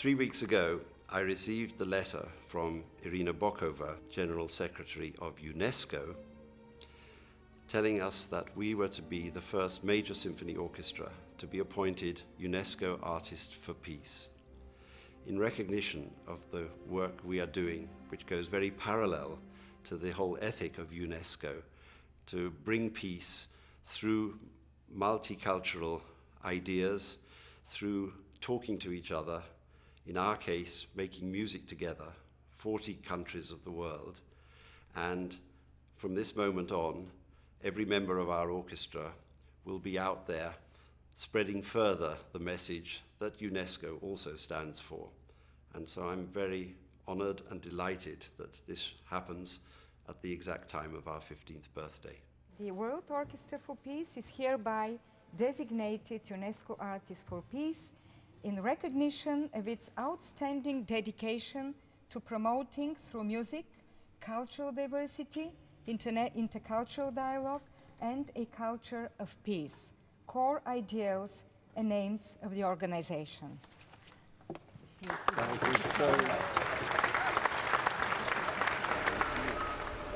3 weeks ago, I received the letter from Irina Bokova, General Secretary of UNESCO, telling us that we were to be the first major symphony orchestra to be appointed UNESCO Artist for Peace, in recognition of the work we are doing, which goes very parallel to the whole ethic of UNESCO, to bring peace through multicultural ideas, through talking to each other, in our case, making music together, 40 countries of the world. And from this moment on, every member of our orchestra will be out there spreading further the message that UNESCO also stands for. And so I'm very honored and delighted that this happens at the exact time of our 15th birthday. The World Orchestra for Peace is hereby designated UNESCO Artist for Peace in recognition of its outstanding dedication to promoting through music, cultural diversity, intercultural dialogue, and a culture of peace, core ideals and aims of the organization. Thank you so much.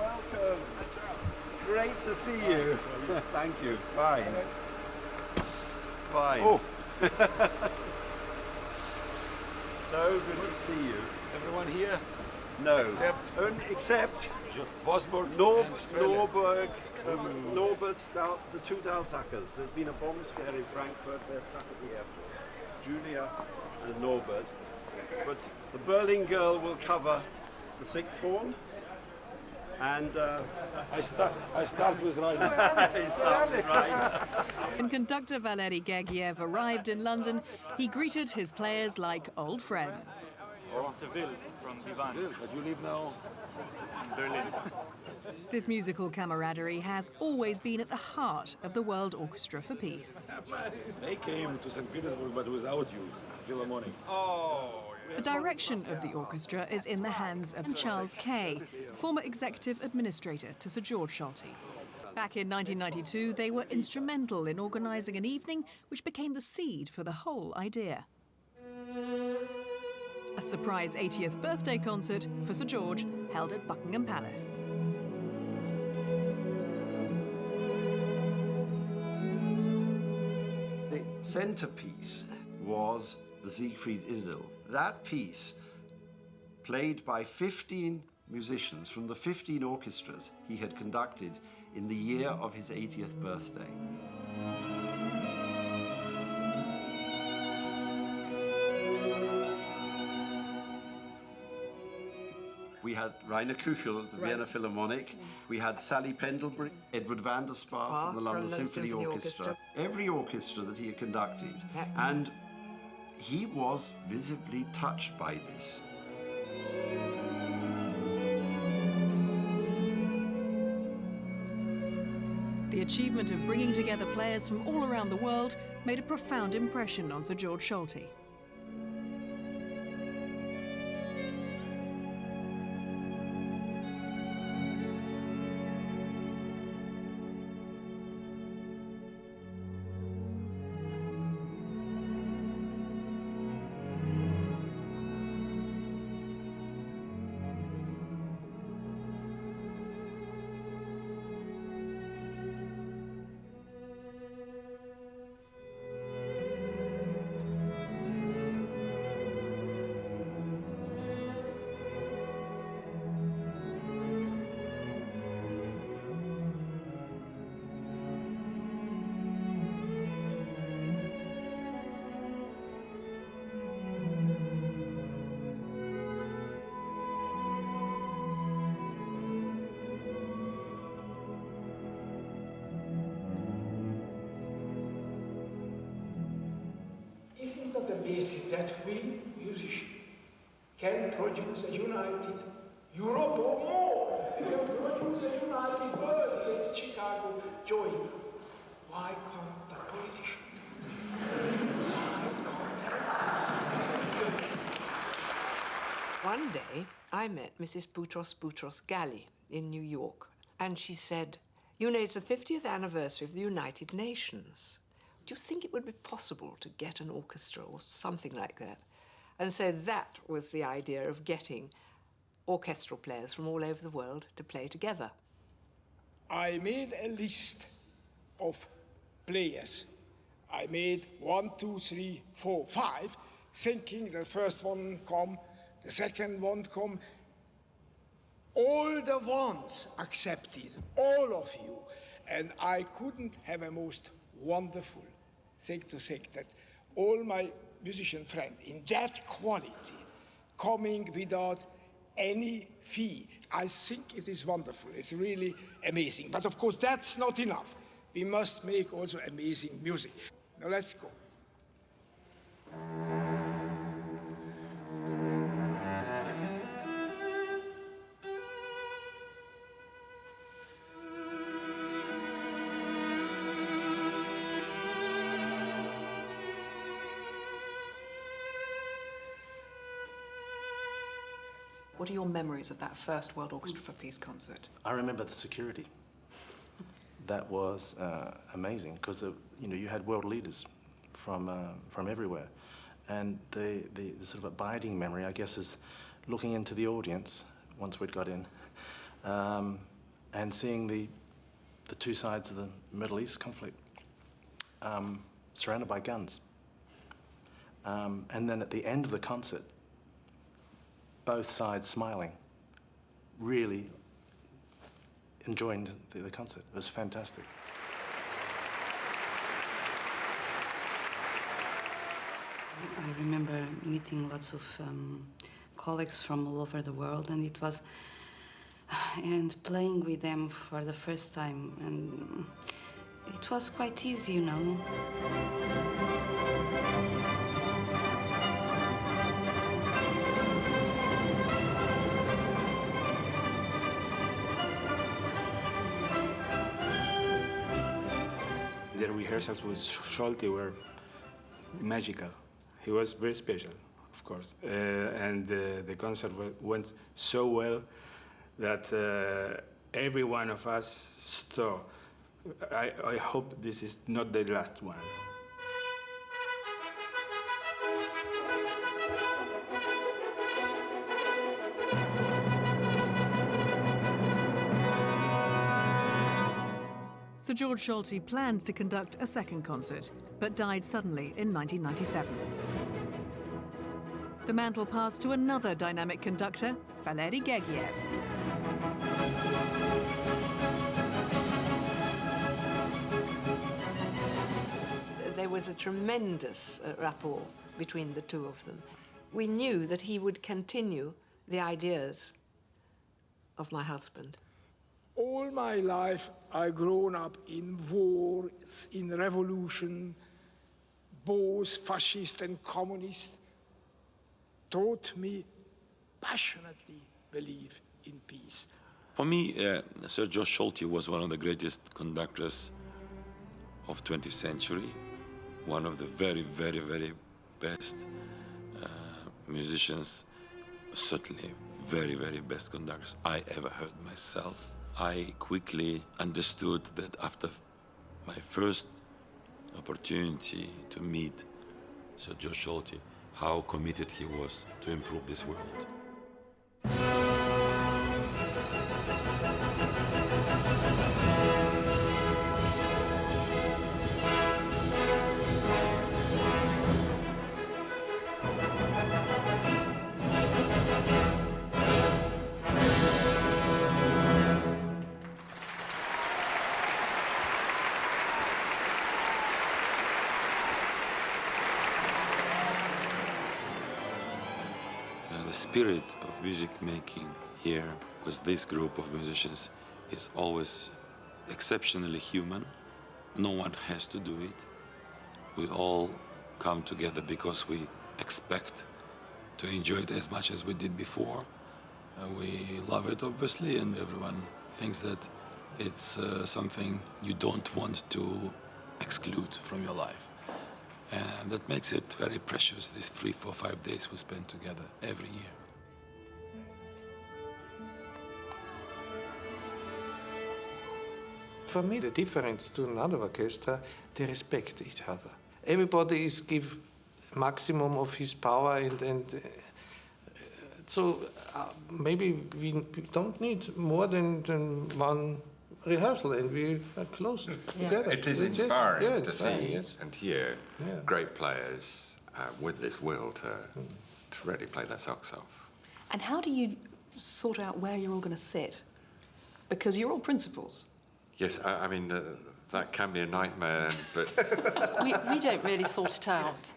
Welcome. Great to see you. Thank you. Fine. Fine. Oh. So good to see you. Everyone here? No. Except Vosburg, Norberg, Norbert, the two Dalsackers. There's been a bomb scare in Frankfurt. They're stuck at the airport. Julia and Norbert. But the Berlin girl will cover the sixth horn. And I start with Rainer. When conductor Valery Gergiev arrived in London, he greeted his players like old friends. Seville from Divan. But you live now in Berlin. This musical camaraderie has always been at the heart of the World Orchestra for Peace. They came to St. Petersburg, but without you, Philharmonic. The direction of the orchestra is in the hands of Charles Kaye, former executive administrator to Sir Georg Solti. Back in 1992, they were instrumental in organising an evening which became the seed for the whole idea. A surprise 80th birthday concert for Sir George held at Buckingham Palace. the centerpiece was the Siegfried Idyll. That piece, played by 15 musicians from the 15 orchestras he had conducted in the year of his 80th birthday. We had Rainer Kuchel of the Vienna Philharmonic. We had Sally Pendlebury, Edward van der Spa from the London Symphony Orchestra. Every orchestra that he had conducted. And he was visibly touched by this. The achievement of bringing together players from all around the world made a profound impression on Sir Georg Solti. Isn't that amazing that we musicians can produce a united Europe or more? We can produce a united world. Here's Chicago joining us. Why can't the politicians do it? Why can't they? One day, I met Mrs. Boutros Ghali in New York, and she said, "You know, it's the 50th anniversary of the United Nations. Do you think it would be possible to get an orchestra or something like that?" And so that was the idea of getting orchestral players from all over the world to play together. I made a list of players. I made 1, 2, 3, 4, 5, thinking the first one come, the second one come. All the ones accepted, all of you. And I couldn't have a most wonderful thing to think that all my musician friends in that quality coming without any fee. I think it is wonderful. It's really amazing. But of course, that's not enough. We must make also amazing music. Now let's go. What are your memories of that first World Orchestra for Peace concert? I remember the security. That was amazing because you had world leaders from everywhere, and the sort of abiding memory, I guess, is looking into the audience once we'd got in, and seeing the two sides of the Middle East conflict surrounded by guns, and then at the end of the concert, both sides smiling, really enjoying the concert. It was fantastic. I remember meeting lots of colleagues from all over the world, and and playing with them for the first time, and it was quite easy, you know. The rehearsals with Solti were magical. He was very special, of course. And the concert went so well that every one of us thought, I hope this is not the last one. Sir Georg Solti planned to conduct a second concert, but died suddenly in 1997. The mantle passed to another dynamic conductor, Gergiev. There was a tremendous rapport between the two of them. We knew that he would continue the ideas of my husband. All my life, I've grown up in war, in revolution. Both fascist and communist taught me passionately believe in peace. For me, Sir Georg Solti was one of the greatest conductors of 20th century, one of the very, very, very best musicians, certainly very, very best conductors I ever heard myself. I quickly understood that after my first opportunity to meet Sir Georg Solti, how committed he was to improve this world. The spirit of music making here with this group of musicians is always exceptionally human. No one has to do it. We all come together because we expect to enjoy it as much as we did before. We love it, obviously, and everyone thinks that it's something you don't want to exclude from your life. And that makes it very precious, these 3, 4, 5 days we spend together every year. For me, the difference to another orchestra, they respect each other. Everybody is give maximum of his power, and so maybe we don't need more than one rehearsal, and we are close together. It is It's just- inspiring yeah, to inspiring, see yes. and hear Yeah. great players with this will to really play their socks off. And how do you sort out where you're all going to sit? Because you're all principals. Yes, I mean, that can be a nightmare, but We don't really sort it out.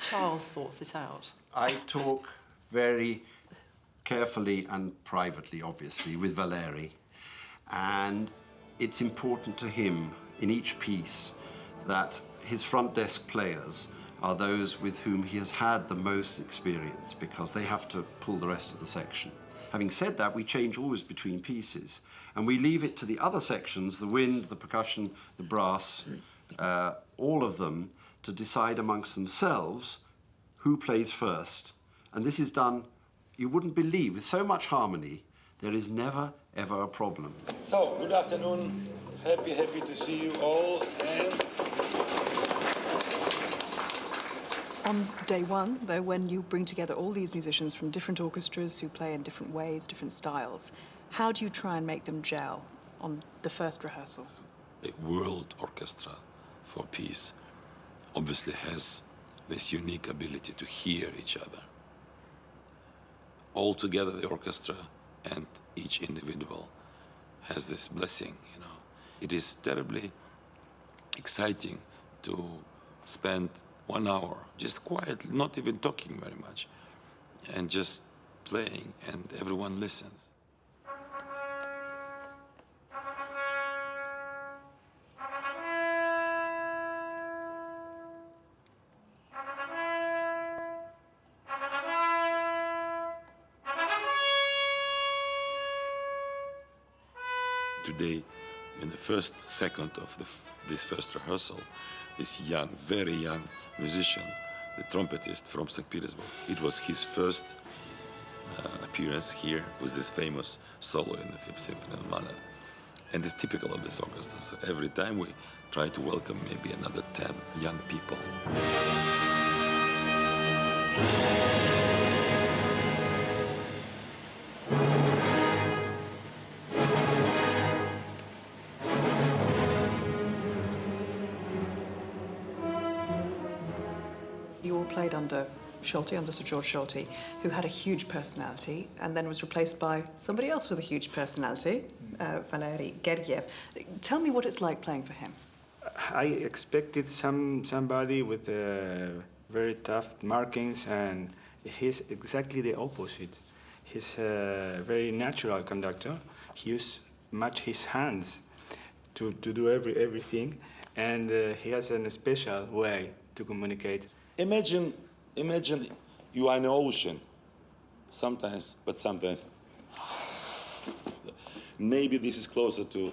Charles sorts it out. I talk very carefully and privately, obviously, with Valeri. And it's important to him in each piece that his front desk players are those with whom he has had the most experience, because they have to pull the rest of the section. Having said that, we change always between pieces, and we leave it to the other sections, the wind, the percussion, the brass, all of them, to decide amongst themselves who plays first. And this is done, you wouldn't believe, with so much harmony, there is never, ever a problem. So, good afternoon. Happy to see you all. And On day one, though, when you bring together all these musicians from different orchestras who play in different ways, different styles, how do you try and make them gel on the first rehearsal? The World Orchestra for Peace obviously has this unique ability to hear each other. All together, the orchestra and each individual has this blessing, you know. It is terribly exciting to spend 1 hour just quietly, not even talking very much, and just playing, and everyone listens. Today, in the first second of this first rehearsal, this young, very young musician, the trumpetist from St. Petersburg, it was his first appearance here with this famous solo in the Fifth Symphony of Mahler. And it's typical of this orchestra. So every time we try to welcome maybe another 10 young people. You all played under Solti, under Sir Georg Solti, who had a huge personality and then was replaced by somebody else with a huge personality, Valeri Gergiev. Tell me what it's like playing for him. I expected somebody with very tough markings, and he's exactly the opposite. He's a very natural conductor. He used much his hands to do everything, and he has a special way to communicate. imagine you are in the ocean. Sometimes, but sometimes. Maybe this is closer to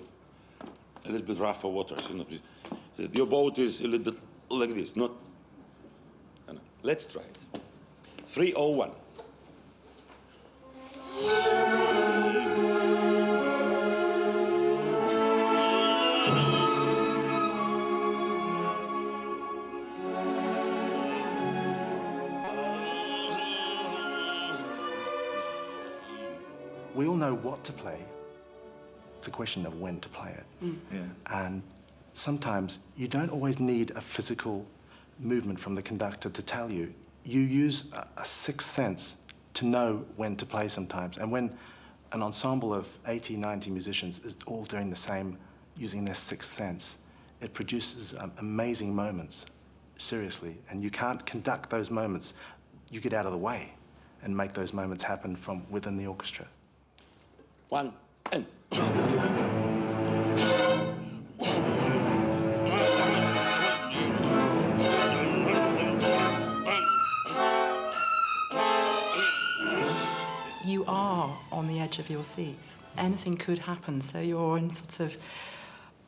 a little bit rougher waters. You know, your boat is a little bit like this. Not. Let's try it. 301. We all know what to play. It's a question of when to play it. Yeah. And sometimes you don't always need a physical movement from the conductor to tell you. You use a sixth sense to know when to play sometimes. And when an ensemble of 80, 90 musicians is all doing the same, using their sixth sense, it produces amazing moments, seriously. And you can't conduct those moments. You get out of the way and make those moments happen from within the orchestra. 1 and. You are on the edge of your seats. Anything could happen, so you're in sort of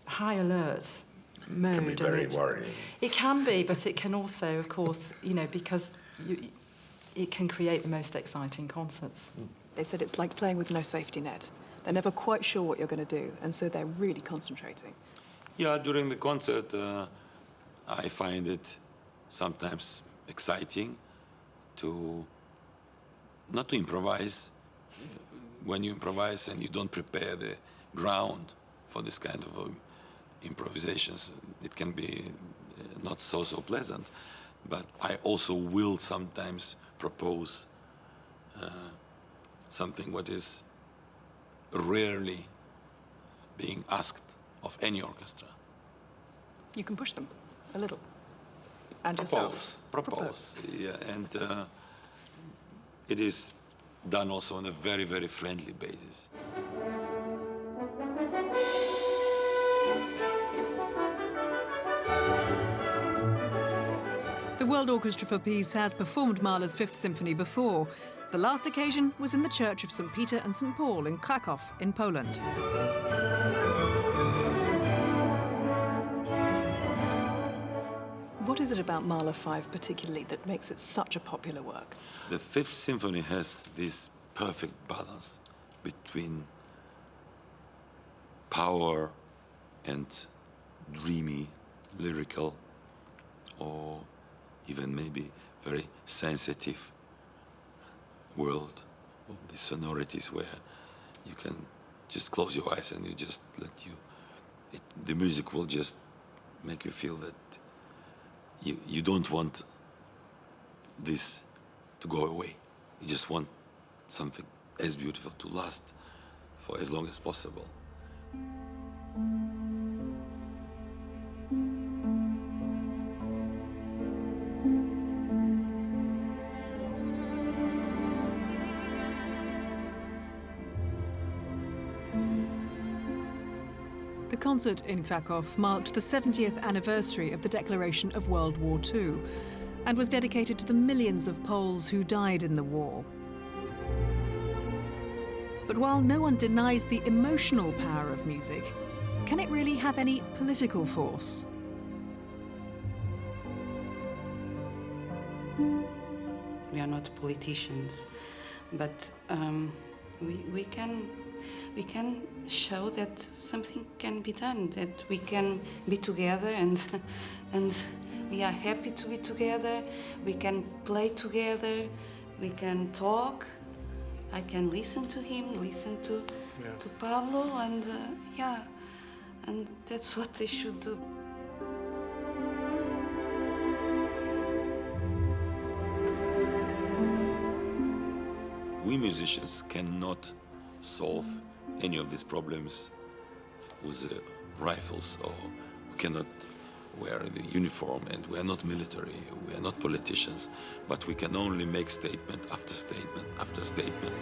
high alert mode. It can be very worrying. It can be, but it can also, of course, you know, because it can create the most exciting concerts. They said it's like playing with no safety net. They're never quite sure what you're going to do, and so they're really concentrating. Yeah, during the concert, I find it sometimes exciting to not to improvise. When you improvise and you don't prepare the ground for this kind of improvisations, it can be not so pleasant. But I also will sometimes propose something what is rarely being asked of any orchestra. You can push them a little. And yourself. Propose. Yeah, and it is done also on a very, very friendly basis. The World Orchestra for Peace has performed Mahler's Fifth Symphony before. The last occasion was in the Church of St. Peter and St. Paul in Krakow, in Poland. What is it about Mahler 5 particularly that makes it such a popular work? The Fifth Symphony has this perfect balance between power and dreamy, lyrical, or even maybe very sensitive world. The sonorities where you can just close your eyes and you just let the music will just make you feel that you don't want this to go away. You just want something as beautiful to last for as long as possible. The concert in Krakow marked the 70th anniversary of the declaration of World War II and was dedicated to the millions of Poles who died in the war. But while no one denies the emotional power of music, can it really have any political force? We are not politicians, but we can show that something can be done, that we can be together and we are happy to be together. We can play together. We can talk. I can listen to him, listen to Pablo, and and that's what they should do. We musicians cannot solve any of these problems with rifles, or we cannot wear the uniform, and we are not military, we are not politicians, but we can only make statement after statement after statement.